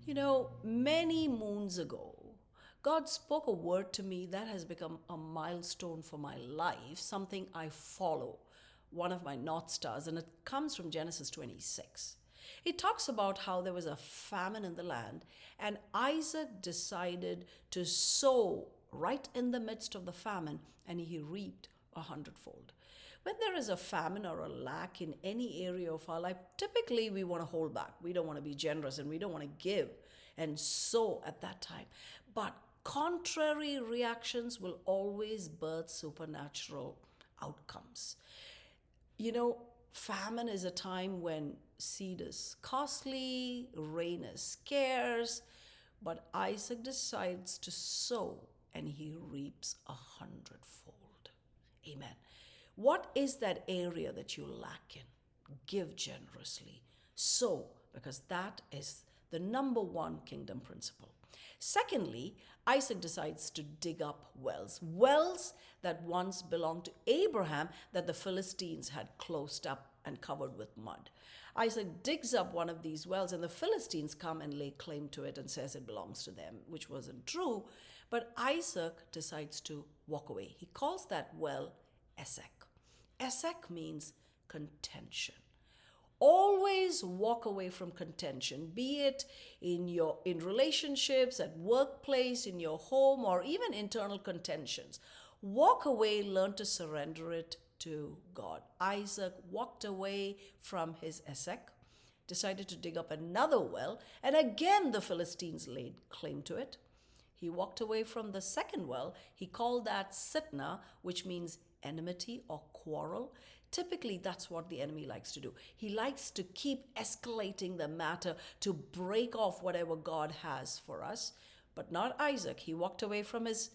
Many moons ago, God spoke a word to me that has become a milestone for my life, something I follow, one of my North Stars, and it comes from Genesis 26. It talks about how there was a famine in the land, and Isaac decided to sow right in the midst of the famine, and he reaped a hundredfold. When there is a famine or a lack in any area of our life, typically we want to hold back. We don't want to be generous and we don't want to give and sow at that time. But contrary reactions will always birth supernatural outcomes. You know, Famine is a time when seed is costly, rain is scarce, but Isaac decides to sow and he reaps a hundredfold. Amen. What is that area that you lack in? Give generously. Sow, because that is the number one kingdom principle. Secondly, Isaac decides to dig up wells that once belonged to Abraham that the Philistines had closed up and covered with mud. Isaac digs up one of these wells, and the Philistines come and lay claim to it and says it belongs to them, which wasn't true. But Isaac decides to walk away. He calls that well Esek. Esek means contention. Always walk away from contention, be it in relationships, at workplace, in your home, or even internal contentions. Walk away, learn to surrender it to God. Isaac walked away from his Esek, decided to dig up another well, and again the Philistines laid claim to it. He walked away from the second well. He called that Sitnah, which means enmity or quarrel. Typically, that's what the enemy likes to do. He likes to keep escalating the matter to break off whatever God has for us. But not Isaac. He walked away from his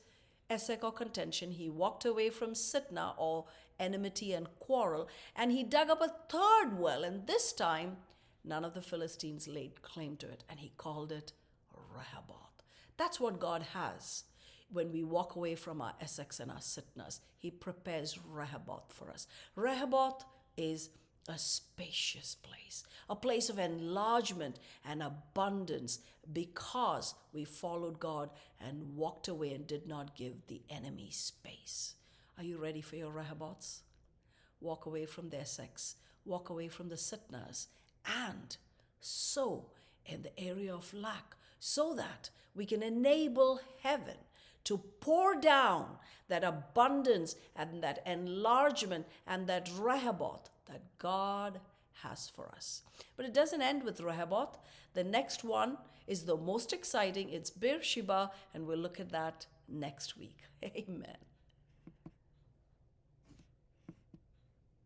Esek or contention. He walked away from Sitnah or enmity and quarrel. And he dug up a third well. And this time, none of the Philistines laid claim to it. And he called it Rehoboth. That's what God has. When we walk away from our Essex and our Sitnas, he prepares Rehoboth for us. Rehoboth is a spacious place, a place of enlargement and abundance because we followed God and walked away and did not give the enemy space. Are you ready for your Rehoboths? Walk away from the Essex, walk away from the Sitnas, and sow in the area of lack so that we can enable heaven to pour down that abundance and that enlargement and that Rehoboth that God has for us. But it doesn't end with Rehoboth. The next one is the most exciting. It's Beersheba, and we'll look at that next week. Amen.